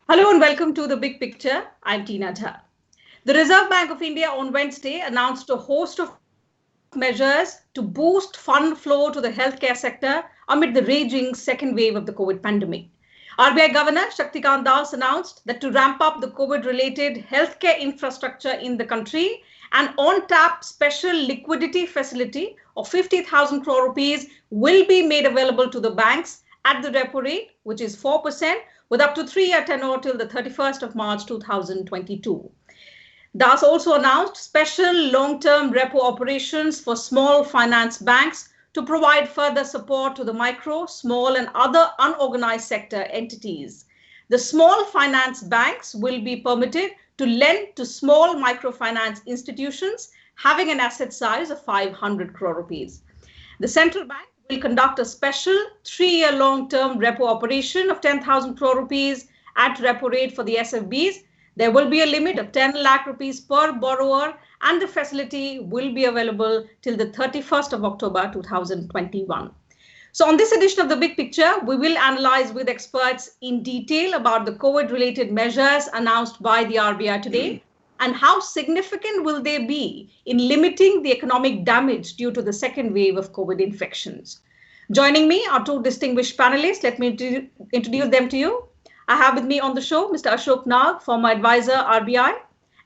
Hello and welcome to The Big Picture. I'm Tina Jha. The Reserve Bank of India on Wednesday announced a host of measures to boost fund flow to the healthcare sector amid the raging second wave of the COVID pandemic. RBI Governor Shakikanta announced that to ramp up the COVID-related healthcare infrastructure in the country, an on-tap special liquidity facility of 50,000 crore rupees will be made available to the banks at the repo rate, which is 4%, with up to 3-year tenor till the 31st of March 2022. Das also announced special long-term repo operations for small finance banks to provide further support to the micro, small and other unorganized sector entities. The small finance banks will be permitted to lend to small microfinance institutions having an asset size of 500 crore rupees. The central bank will conduct a special 3-year long-term repo operation of 10,000 crore rupees at repo rate for the SFBs. There will be a limit of 10 lakh rupees per borrower and the facility will be available till the 31st of October 2021. So on this edition of The Big Picture, we will analyze with experts in detail about the COVID-related measures announced by the RBI today and how significant will they be in limiting the economic damage due to the second wave of COVID infections. Joining me are two distinguished panelists. Let me introduce them to you. I have with me on the show Mr. Ashok Nag, former advisor, RBI,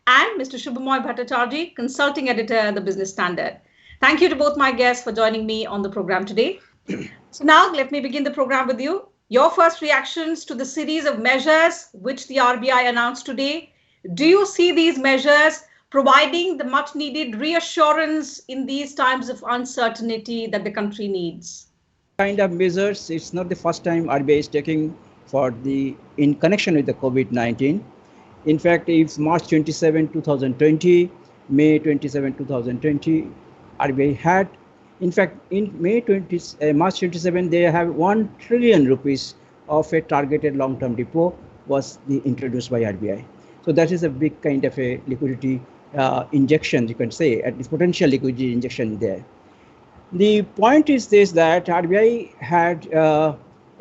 and Mr. Shubhamoy Bhattacharjee, consulting editor at the Business Standard. Thank you to both my guests for joining me on the program today. So now let me begin the program with you. Your first reactions to the series of measures which the RBI announced today. Do you see these measures providing the much needed reassurance in these times of uncertainty that the country needs? Kind of measures, it's not the first time RBI is taking in connection with the COVID-19. In fact, if March 27, 2020, May 27, 2020, RBI had, in fact, in March 27, they have 1 trillion rupees of a targeted long-term repo was introduced by RBI. So that is a big kind of a liquidity injection, you can say, at this potential liquidity injection there. The point is this, that RBI had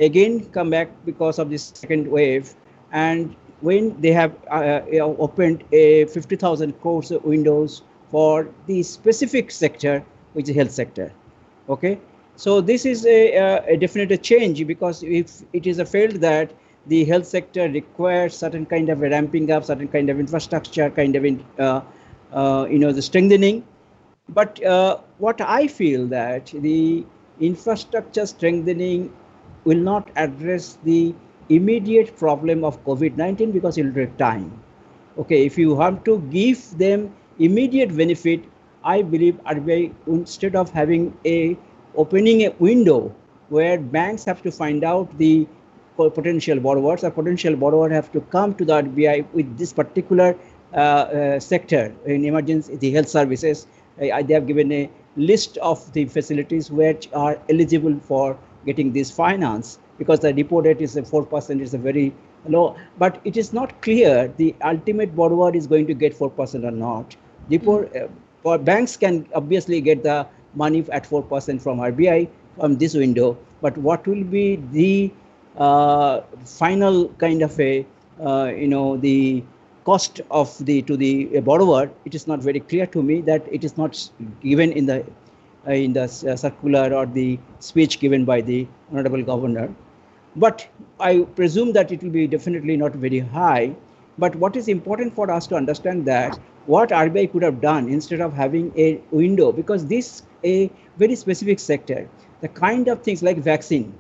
again come back because of this second wave, and when they have opened a 50,000 crore windows for the specific sector, which is health sector. Okay, so this is a definite change, because if it is a field that the health sector requires certain kind of a ramping up, certain kind of infrastructure, kind of the strengthening. But what I feel that the infrastructure strengthening will not address the immediate problem of COVID-19, because it will take time. Okay, if you have to give them immediate benefit, I believe RBI, instead of opening a window where banks have to find out the potential borrowers, or potential borrower have to come to the RBI with this particular sector in emergency, the health services. They have given a list of the facilities which are eligible for getting this finance, because the repo rate is 4%, is a very low, but it is not clear the ultimate borrower is going to get 4% or not. Banks can obviously get the money at 4% from RBI from this window, but what will be the final kind of the cost of to the borrower? It is not very clear to me, that it is not given in the circular or the speech given by the Honorable Governor. But I presume that it will be definitely not very high. But what is important for us to understand, that what RBI could have done instead of having a window, because this a very specific sector, the kind of things like vaccine.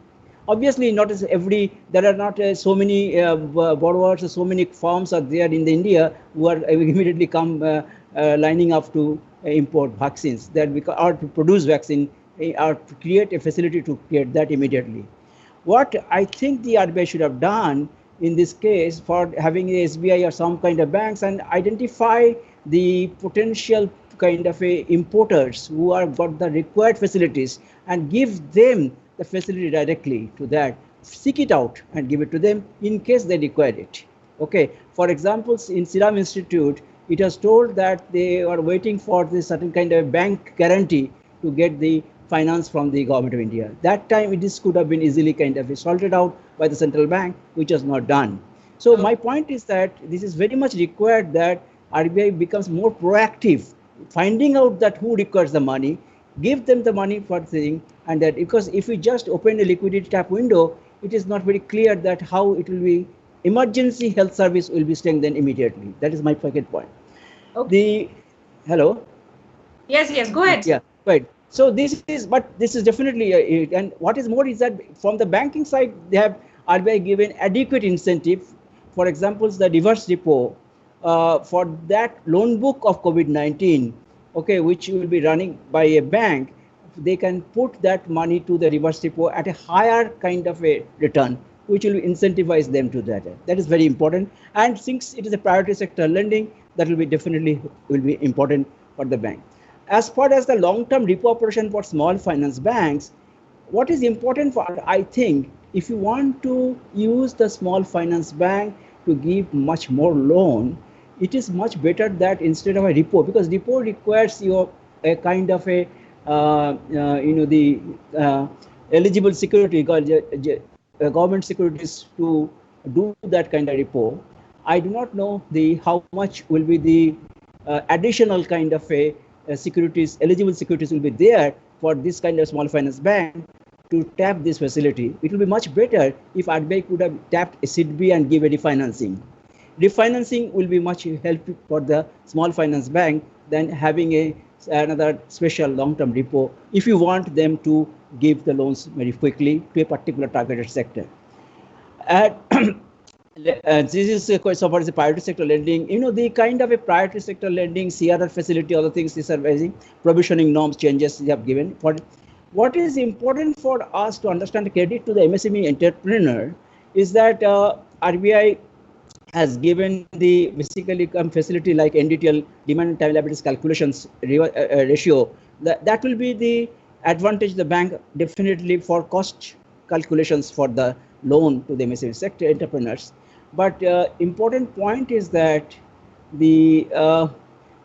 Obviously, not as there are not so many borrowers, so many firms are there in India who are immediately come lining up to import vaccines, or to produce vaccine, or to create a facility to create that immediately. What I think the RBI should have done in this case, for having a SBI or some kind of banks, and identify the potential kind of importers who have got the required facilities, and give them the facility directly to that, seek it out and give it to them in case they require it. Okay, for example, in Serum Institute, it was told that they are waiting for this certain kind of bank guarantee to get the finance from the government of India. That time this could have been easily kind of sorted out by the central bank, which was not done. So my point is that this is very much required that RBI becomes more proactive, finding out that who requires the money, give them the money for the thing, and that because if we just open a liquidity tap window, it is not very clear that how it will be emergency health service will be strengthened immediately. That is my second point. Okay. Hello. Yes, go ahead. Yeah, right. So this is definitely it. And what is more is that from the banking side, they have RBI given adequate incentive. For example, the reverse repo for that loan book of COVID-19, okay, which will be running by a bank, they can put that money to the reverse repo at a higher kind of a return, which will incentivize them to that. That is very important. And since it is a priority sector lending, that will be definitely will be important for the bank. As far as the long-term repo operation for small finance banks, what is important for, I think, if you want to use the small finance bank to give much more loan, it is much better that instead of a repo, because repo requires you a kind of a the eligible security government securities to do that kind of repo. I do not know how much will be the additional kind of a securities, eligible securities will be there for this kind of small finance bank to tap this facility. It will be much better if RBI could have tapped a SFB and give a refinancing. Refinancing will be much helpful for the small finance bank than having another special long-term repo if you want them to give the loans very quickly to a particular targeted sector. This is a question about the priority sector lending. The kind of a priority sector lending, CRR facility, other things, these are very provisioning norms changes they have given. For what is important for us to understand, credit to the MSME entrepreneur, is that RBI has given the basically facility like NDTL, demand and time liabilities calculations ratio. That will be the advantage the bank definitely for cost calculations for the loan to the MSME sector entrepreneurs. But important point is that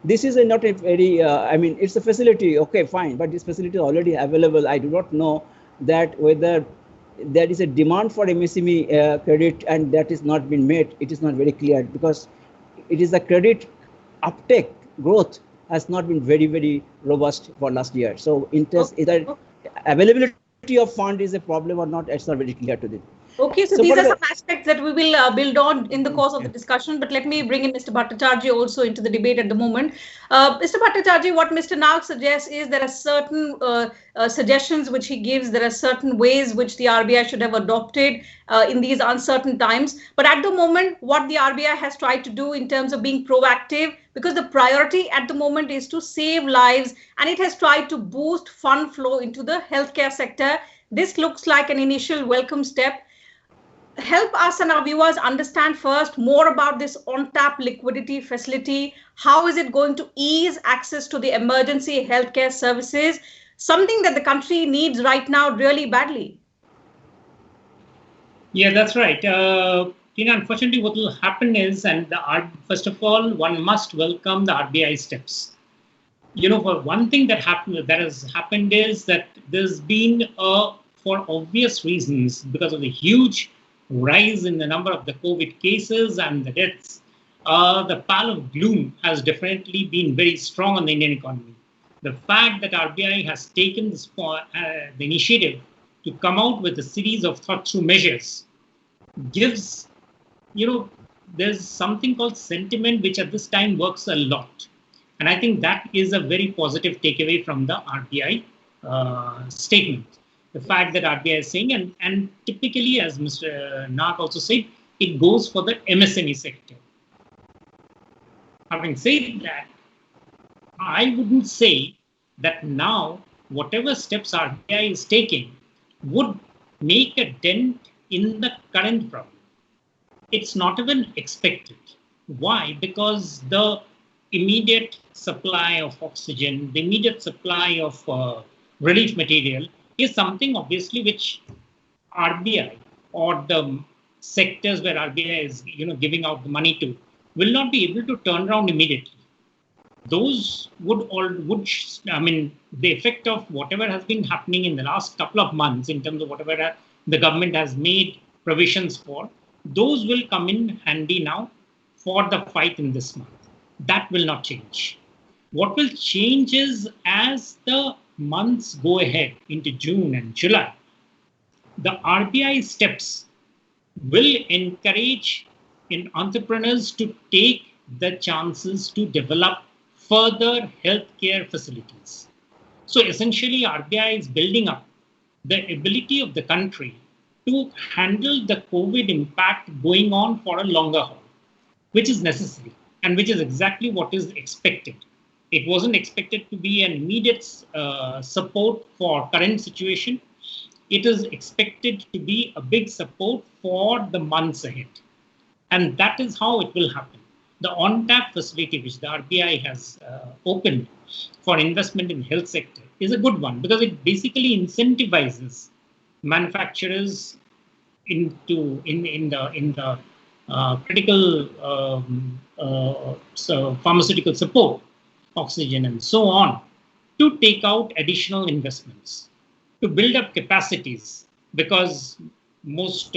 this is not a very I mean, it's a facility, okay, fine, but this facility is already available. I do not know that whether there is a demand for MSME credit and that is not been met. It is not very clear because it is the credit uptake growth has not been very robust for last year. So interest either availability of fund is a problem or not, it's not very clear to them. Okay, so these are some aspects that we will build on in the course of the discussion, but let me bring in Mr. Bhattacharjee also into the debate at the moment. Mr. Bhattacharjee, what Mr. Nag suggests is there are certain suggestions which he gives, there are certain ways which the RBI should have adopted in these uncertain times. But at the moment, what the RBI has tried to do in terms of being proactive, because the priority at the moment is to save lives, and it has tried to boost fund flow into the healthcare sector. This looks like an initial welcome step. Help us and our viewers understand first more about this on-tap liquidity facility. How is it going to ease access to the emergency healthcare services, something that the country needs right now really badly? Yeah, that's right. Unfortunately, what will happen is, first of all, one must welcome the RBI steps. For one thing that has happened is that there's been for obvious reasons, because of the huge rise in the number of the COVID cases and the deaths, the pall of gloom has definitely been very strong on the Indian economy. The fact that RBI has taken the initiative to come out with a series of thought-through measures gives, there's something called sentiment, which at this time works a lot. And I think that is a very positive takeaway from the RBI statement. The fact that RBI is saying, and typically, as Mr. Nag also said, it goes for the MSME sector. Having said that, I wouldn't say that now whatever steps RBI is taking would make a dent in the current problem. It's not even expected. Why? Because the immediate supply of oxygen, the immediate supply of relief material is something obviously which RBI or the sectors where RBI is giving out the money to will not be able to turn around immediately. Those the effect of whatever has been happening in the last couple of months in terms of whatever the government has made provisions for those will come in handy now for the fight in this month. That will not change. What will change is as the months go ahead into June and July, the RBI steps will encourage entrepreneurs to take the chances to develop further healthcare facilities. So essentially, RBI is building up the ability of the country to handle the COVID impact going on for a longer haul, which is necessary and which is exactly what is expected. It wasn't expected to be an immediate support for current situation. It is expected to be a big support for the months ahead. And that is how it will happen. The on-tap facility which the RBI has opened for investment in health sector is a good one because it basically incentivizes manufacturers in the critical pharmaceutical support, oxygen and so on, to take out additional investments, to build up capacities, because most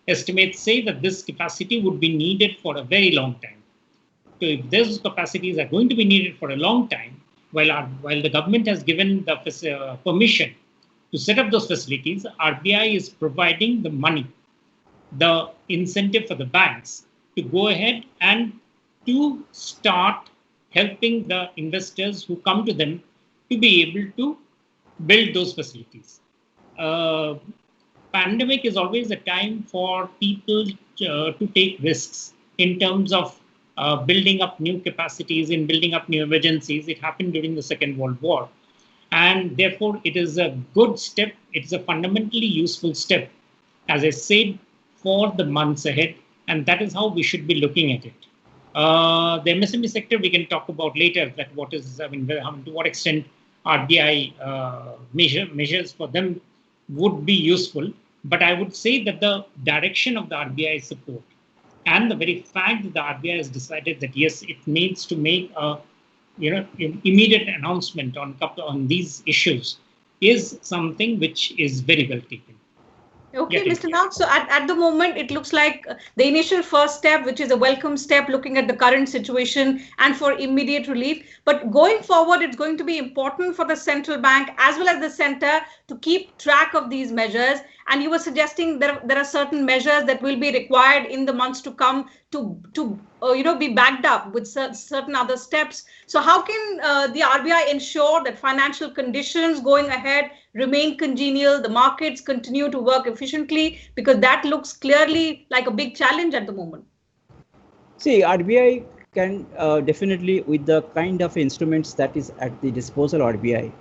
estimates say that this capacity would be needed for a very long time. So if those capacities are going to be needed for a long time, while the government has given the permission to set up those facilities, RBI is providing the money, the incentive for the banks to go ahead and to start helping the investors who come to them to be able to build those facilities. Pandemic is always a time for people to take risks in terms of building up new capacities, in building up new emergencies. It happened during the Second World War. And therefore, it is a good step. It's a fundamentally useful step, as I said, for the months ahead. And that is how we should be looking at it. The MSME sector, we can talk about later, that to what extent RBI measures for them would be useful. But I would say that the direction of the RBI support and the very fact that the RBI has decided that, yes, it needs to make a immediate announcement on these issues is something which is very well taken. Okay, yeah, Mr. Nath, so at the moment, it looks like the initial first step, which is a welcome step, looking at the current situation and for immediate relief. But going forward, it's going to be important for the central bank as well as the center to keep track of these measures. And you were suggesting there are certain measures that will be required in the months to come to be backed up with certain other steps. So how can the RBI ensure that financial conditions going ahead remain congenial, the markets continue to work efficiently, because that looks clearly like a big challenge at the moment? See, RBI can definitely, with the kind of instruments that is at the disposal of RBI,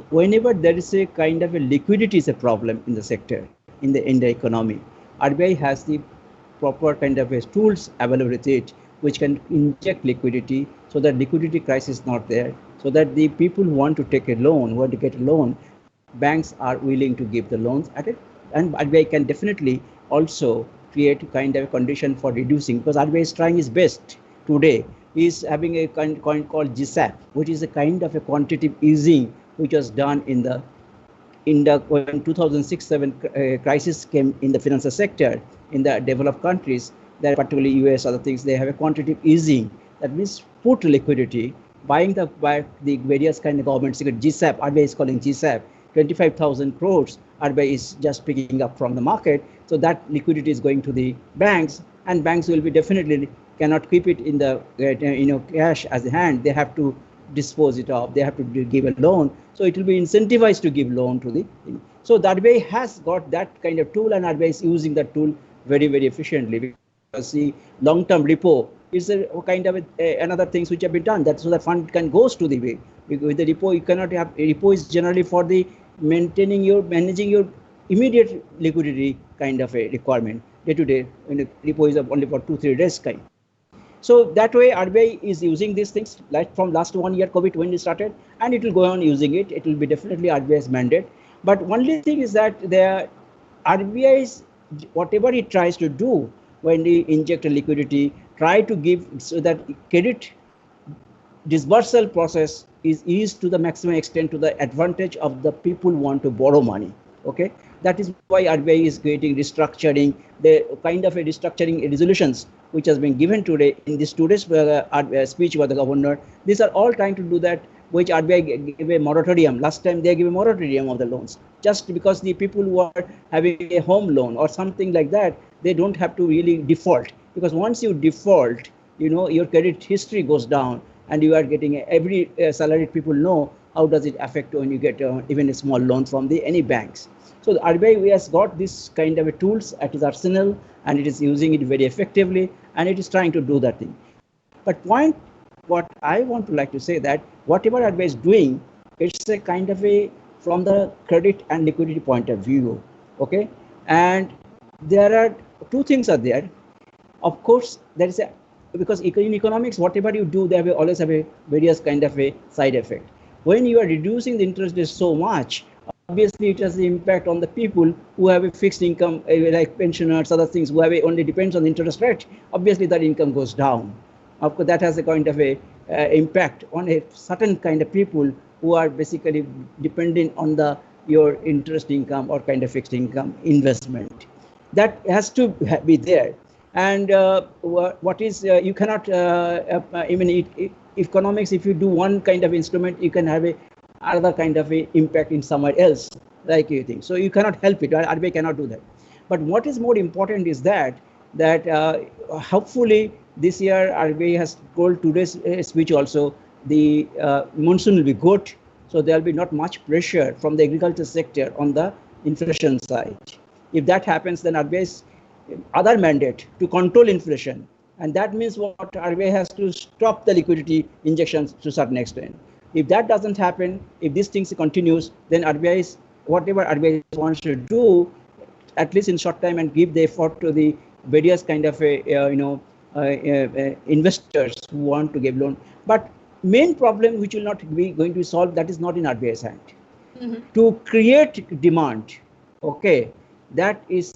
whenever there is a kind of a liquidity is a problem in the sector, in the economy, RBI has the proper kind of tools available with it, which can inject liquidity so that liquidity crisis is not there, so that the people who want to take a loan, who want to get a loan, banks are willing to give the loans at it. And RBI can definitely also create kind of a condition for reducing, because RBI is trying its best today. Is having a coin called GSAP, which is a kind of a quantitative easing, which was done in the when 2006-07 crisis came in the financial sector in the developed countries, that particularly US, other things, they have a quantitative easing. That means put liquidity, buying the various kind of government security. GSAP, RBI is calling GSAP, 25,000 crores. RBI is just picking up from the market. So that liquidity is going to the banks, and banks will be definitely cannot keep it in the cash as a hand. They have to dispose it off. They have to give a loan. So it will be incentivized to give loan to the. So the RBI has got that kind of tool, and RBI is using that tool very, very efficiently. Because the long-term repo is a kind of another things which have been done. That so that fund can goes to the way. With the repo, you cannot have repo is generally for the managing your immediate liquidity kind of a requirement day to day. Repo is only for 2-3 days kind. So that way RBI is using these things like from last 1 year COVID when it started, and it will go on using it. It will be definitely RBI's mandate. But only thing is that the RBI's whatever it tries to do when they inject a liquidity, try to give so that credit disbursal process is eased to the maximum extent to the advantage of the people who want to borrow money. Okay, That is why RBI is creating restructuring, the kind of a restructuring resolutions which has been given today in this today's speech by the governor. These are all trying to do that, which RBI gave a moratorium. Last time they gave a moratorium of the loans, just because the people who are having a home loan or something like that, they don't have to really default, because once you default, you know, your credit history goes down, and you are getting every salaried people know how does it affect when you get even a small loan from the any banks. So the RBI has got this kind of a tools at its arsenal, and it is using it very effectively, and it is trying to do that thing. But what I want to like to say that whatever RBI is doing, it's a kind of a from the credit and liquidity point of view, okay? And there are two things are there. Of course, there is a, because in economics, whatever you do, they always have a various kind of a side effect. When you are reducing the interest rate so much, obviously it has the impact on the people who have a fixed income, like pensioners, other things, who have only depends on the interest rate. Obviously that income goes down. Of course, that has a kind of a impact on a certain kind of people who are basically dependent on the your interest income or kind of fixed income investment. That has to be there. And what is you cannot even economics, if you do one kind of instrument, you can have a other kind of a impact in somewhere else, like you think. So you cannot help it. RBI cannot do that. But what is more important is that hopefully this year RBI has told today's speech also, the monsoon will be good, so there will be not much pressure from the agriculture sector on the inflation side. If that happens, then RBI's other mandate to control inflation, and that means what RBI has to stop the liquidity injections to a certain extent. If that doesn't happen, if these things continues, then RBI's whatever RBI wants to do, at least in short time, and give the effort to the various kind of investors who want to give loan. But main problem which will not be going to be solved, that is not in RBI's hand. To create demand, okay, that is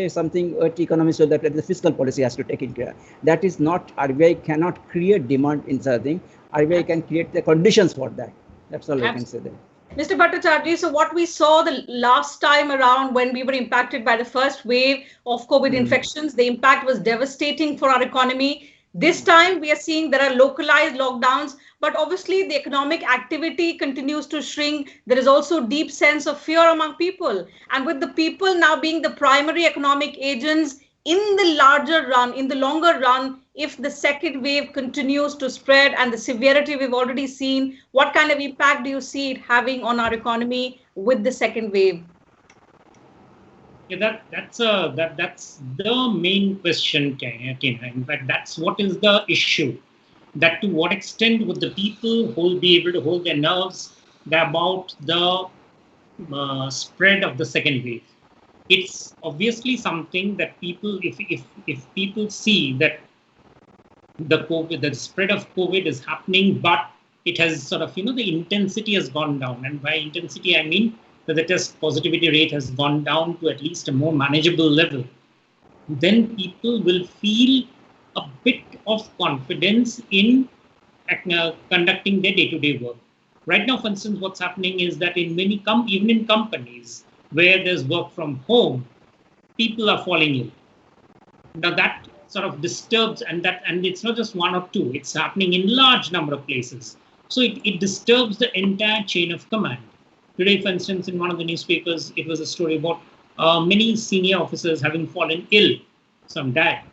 something economists, so that the fiscal policy has to take into care. That is not, RBI cannot create demand in something. RBI can create the conditions for that. That's all I can say there. Mr. Bhattacharjee, so what we saw the last time around when we were impacted by the first wave of COVID infections, the impact was devastating for our economy. This time we are seeing there are localized lockdowns, but obviously the economic activity continues to shrink. There is also a deep sense of fear among people. And with the people now being the primary economic agents in the larger run, in the longer run, if the second wave continues to spread and the severity we've already seen, what kind of impact do you see it having on our economy with the second wave? Yeah, that's the main question, Tina. In fact, that's what is the issue. That to what extent would the people be able to hold their nerves about the spread of the second wave? It's obviously something that people, if people see that the spread of COVID is happening, but it has sort of, the intensity has gone down. And by intensity, I mean that the test positivity rate has gone down to at least a more manageable level. Then people will feel a bit of confidence in conducting their day-to-day work. Right now, for instance, what's happening is that in many even in companies where there's work from home, people are falling ill. Now that sort of disturbs, and it's not just one or two, it's happening in large number of places. So it disturbs the entire chain of command. Today, for instance, in one of the newspapers, it was a story about many senior officers having fallen ill, some died.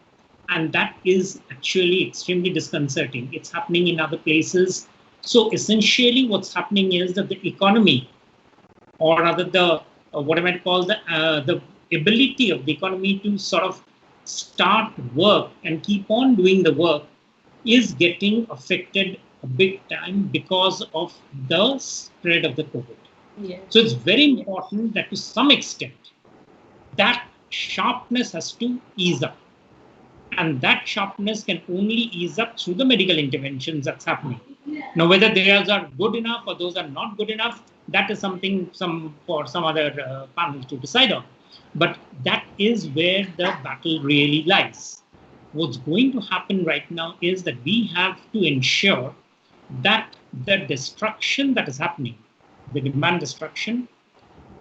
And that is actually extremely disconcerting. It's happening in other places. So essentially what's happening is that the economy, or rather the what I might call the ability of the economy to sort of start work and keep on doing the work, is getting affected a big time because of the spread of the COVID. Yeah. So it's very important that to some extent, that sharpness has to ease up. And that sharpness can only ease up through the medical interventions that's happening. Now, whether those are good enough or those are not good enough, that is something for some other panel to decide on. But that is where the battle really lies. What's going to happen right now is that we have to ensure that the destruction that is happening, the demand destruction,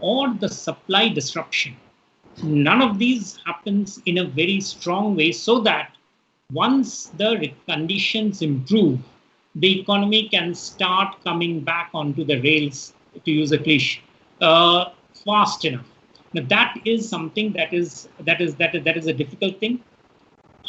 or the supply disruption. None of these happens in a very strong way, so that once the conditions improve, the economy can start coming back onto the rails, to use a cliche, fast enough. Now that is something that is a difficult thing.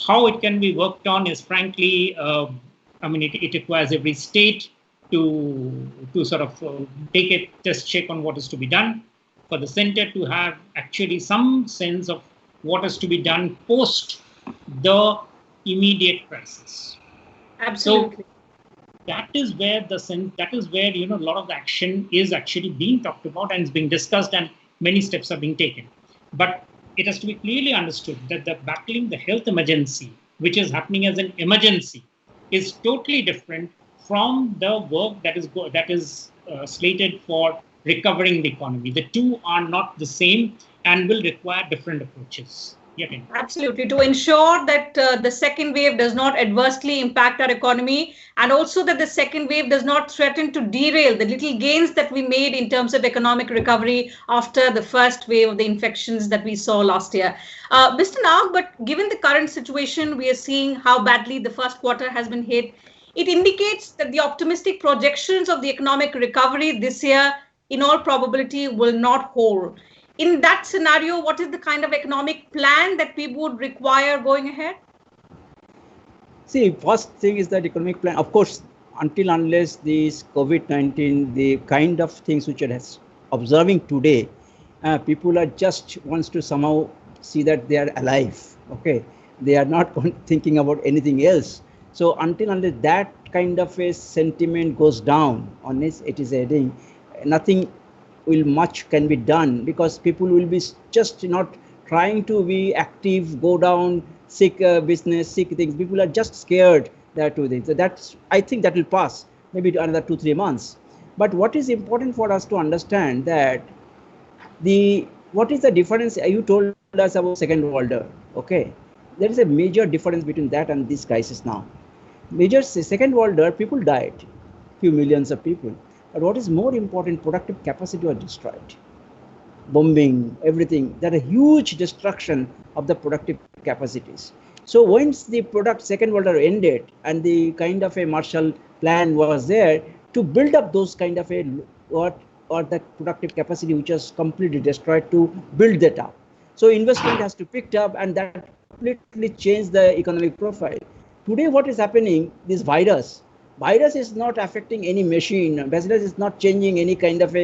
How it can be worked on is frankly, it requires every state to sort of take a test check on what is to be done, for the center to have actually some sense of what is to be done post the immediate crisis. Absolutely. So that is where a lot of the action is actually being talked about and is being discussed, and many steps are being taken. But it has to be clearly understood that the battling the health emergency, which is happening as an emergency, is totally different from the work that is slated for recovering the economy. The two are not the same and will require different approaches. Absolutely, to ensure that the second wave does not adversely impact our economy, and also that the second wave does not threaten to derail the little gains that we made in terms of economic recovery after the first wave of the infections that we saw last year. Mr. Nag, but given the current situation, we are seeing how badly the first quarter has been hit. It indicates that the optimistic projections of the economic recovery this year, in all probability, will not hold. In that scenario, what is the kind of economic plan that we would require going ahead? See, first thing is that economic plan, of course, unless this COVID-19, the kind of things which are observing today, people are just wants to somehow see that they are alive. Okay, they are not thinking about anything else. So unless that kind of a sentiment goes down, unless it is heading, nothing will much can be done, because people will be just not trying to be active, go down, seek business, seek things. People are just scared that two things. So that's, I think that will pass maybe another 2-3 months. But what is important for us to understand that what is the difference? You told us about Second World War. Okay, there is a major difference between that and this crisis now. Second World War, people died, few millions of people. But what is more important, productive capacity was destroyed. Bombing, everything, that a huge destruction of the productive capacities. So once the Second World War ended, and the kind of a Marshall Plan was there to build up those kind of a or the productive capacity which was completely destroyed, to build that up. So investment has to pick up, and that completely changed the economic profile. Today, what is happening? This virus is not affecting any machine. Business is not changing any kind of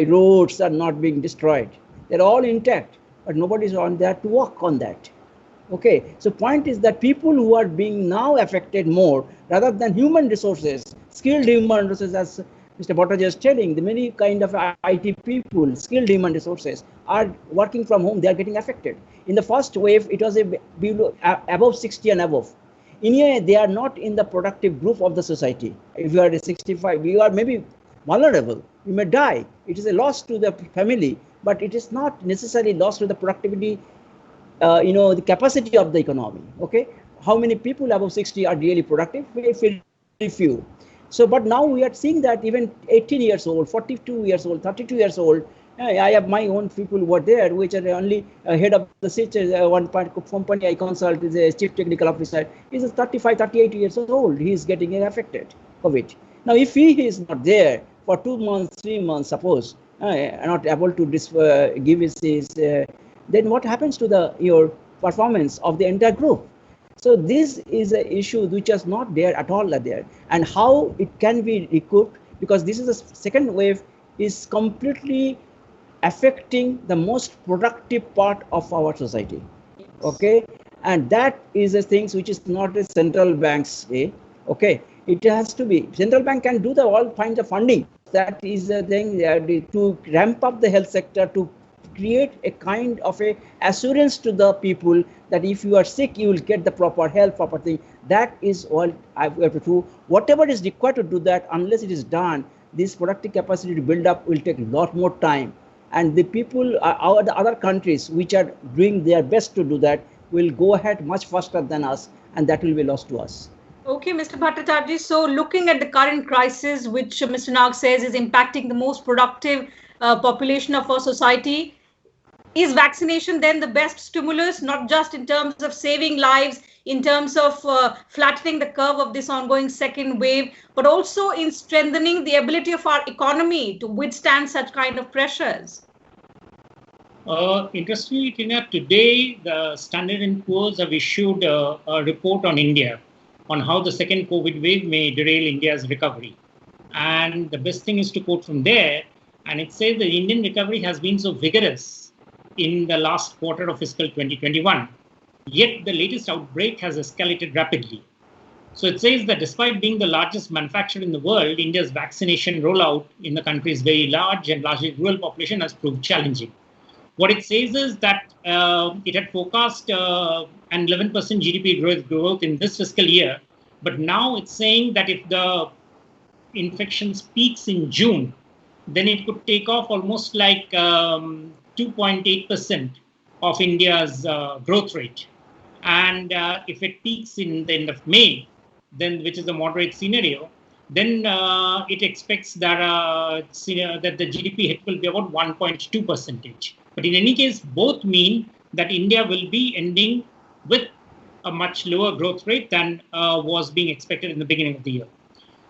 roads are not being destroyed. They're all intact, but nobody is on there to work on that. Okay, so point is that people who are being now affected more, rather than human resources, skilled human resources, as Mr. Bhattacharya is telling, the many kind of IT people, skilled human resources are working from home. They are getting affected. In the first wave, it was above 60 and above. In here, they are not in the productive group of the society. If you are 65, you are maybe vulnerable. You may die. It is a loss to the family, but it is not necessarily loss to the productivity, the capacity of the economy. Okay, how many people above 60 are really productive? Very few. So, but now we are seeing that even 18 years old, 42 years old, 32 years old, I have my own people who are there, which are only head of the one company I consult is a chief technical officer. He's 35, 38 years old. He is getting affected COVID. Now, if he is not there for 2 months, 3 months, suppose, not able to give his then what happens to your performance of the entire group? So this is an issue which is not there at all there, and how it can be recouped, because this is the second wave is completely affecting the most productive part of our society. Okay, and that is a thing which is not a central bank's way. Okay, it has to be central bank can do all kinds of funding. That is the thing to ramp up the health sector, to create a kind of a assurance to the people that if you are sick, you will get the proper help, proper thing. That is all I have to do. Whatever is required to do that, unless it is done, this productive capacity to build up will take a lot more time. And the people, the other countries which are doing their best to do that, will go ahead much faster than us, and that will be lost to us. Okay, Mr. Bhattacharya. So looking at the current crisis, which Mr. Nag says is impacting the most productive population of our society. Is vaccination then the best stimulus, not just in terms of saving lives, in terms of flattening the curve of this ongoing second wave, but also in strengthening the ability of our economy to withstand such kind of pressures? Interestingly, Tina, today the Standard & Poor's have issued a report on India on how the second COVID wave may derail India's recovery. And the best thing is to quote from there, and it says the Indian recovery has been so vigorous in the last quarter of fiscal 2021, yet the latest outbreak has escalated rapidly. So it says that despite being the largest manufacturer in the world, India's vaccination rollout in the country's very large and largely rural population has proved challenging. What it says is that it had forecast an 11% GDP growth in this fiscal year, but now it's saying that if the infections peaks in June, then it could take off almost like 2.8% of India's growth rate. And if it peaks in the end of May, then which is a moderate scenario, then it expects that that the GDP hit will be about 1.2%. But in any case, both mean that India will be ending with a much lower growth rate than was being expected in the beginning of the year.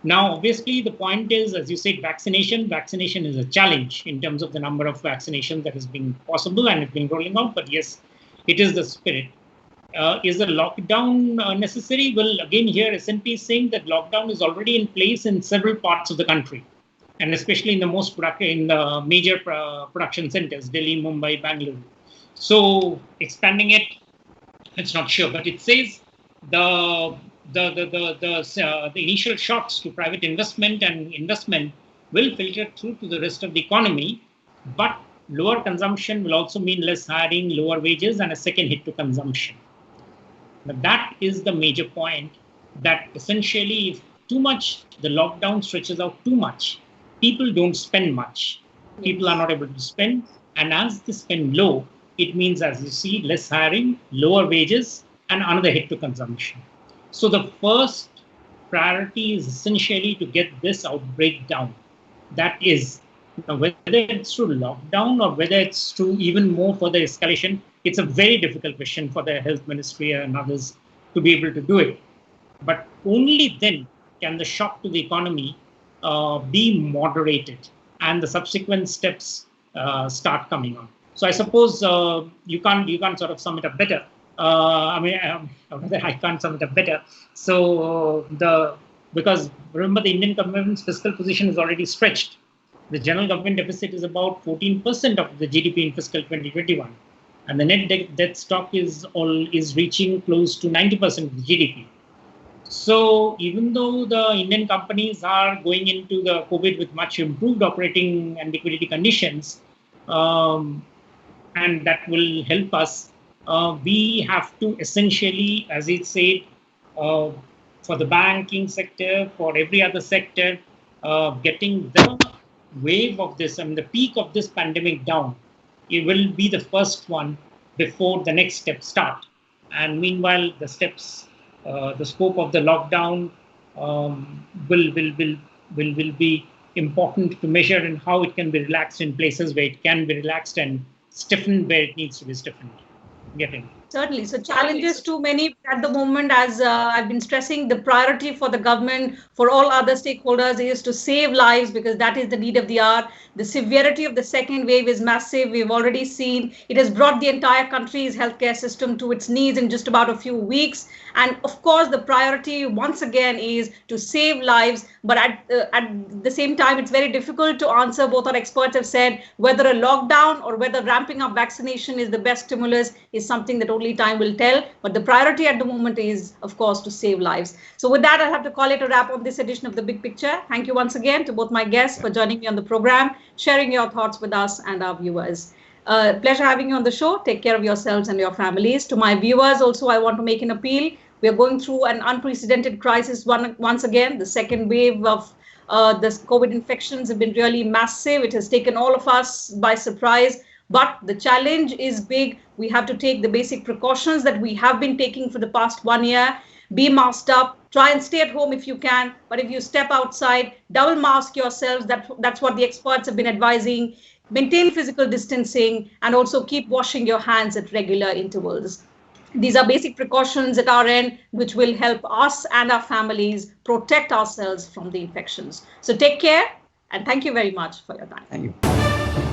Now, obviously, the point is, as you said, vaccination is a challenge in terms of the number of vaccinations that is being possible and it's been rolling out. But yes, it is the spirit. Is the lockdown necessary? Well, again, here S&P is saying that lockdown is already in place in several parts of the country, and especially in the major production centers, Delhi, Mumbai, Bangalore. So expanding it, it's not sure, but it says the initial shocks to private investment will filter through to the rest of the economy, but lower consumption will also mean less hiring, lower wages, and a second hit to consumption. But that is the major point, that essentially if the lockdown stretches out too much, people don't spend much. People are not able to spend, and as they spend low, it means, as you see, less hiring, lower wages, and another hit to consumption. So the first priority is essentially to get this outbreak down. That is, whether it's through lockdown or whether it's through even more further escalation, it's a very difficult question for the health ministry and others to be able to do it. But only then can the shock to the economy be moderated and the subsequent steps start coming on. So I suppose you can't sort of sum it up better. I can't sum it up better. So because remember, the Indian government's fiscal position is already stretched. The general government deficit is about 14% of the GDP in fiscal 2021, and the net debt stock is reaching close to 90% of the GDP. So even though the Indian companies are going into the COVID with much improved operating and liquidity conditions, and that will help us, we have to essentially, as it said, for the banking sector, for every other sector, getting the wave of this, the peak of this pandemic down, it will be the first one before the next steps start. And meanwhile, the steps, the scope of the lockdown will be important to measure, and how it can be relaxed in places where it can be relaxed and stiffened where it needs to be stiffened. Certainly. So challenges too many at the moment, as I've been stressing. The priority for the government, for all other stakeholders, is to save lives, because that is the need of the hour. The severity of the second wave is massive. We've already seen it has brought the entire country's healthcare system to its knees in just about a few weeks. And of course, the priority once again is to save lives. But at the same time, it's very difficult to answer. Both our experts have said whether a lockdown or whether ramping up vaccination is the best stimulus is something that only time will tell. But the priority at the moment is, of course, to save lives. So with that, I'll have to call it a wrap on this edition of The Big Picture. Thank you once again to both my guests for joining me on the program, sharing your thoughts with us and our viewers. Pleasure having you on the show. Take care of yourselves and your families. To my viewers also, I want to make an appeal. We are going through an unprecedented crisis once again. The second wave of the COVID infections have been really massive. It has taken all of us by surprise. But the challenge is big. We have to take the basic precautions that we have been taking for the past 1 year. Be masked up. Try and stay at home if you can. But if you step outside, double mask yourselves. That's what the experts have been advising. maintain physical distancing, and also keep washing your hands at regular intervals. These are basic precautions at our end, which will help us and our families protect ourselves from the infections. So take care, and thank you very much for your time. Thank you.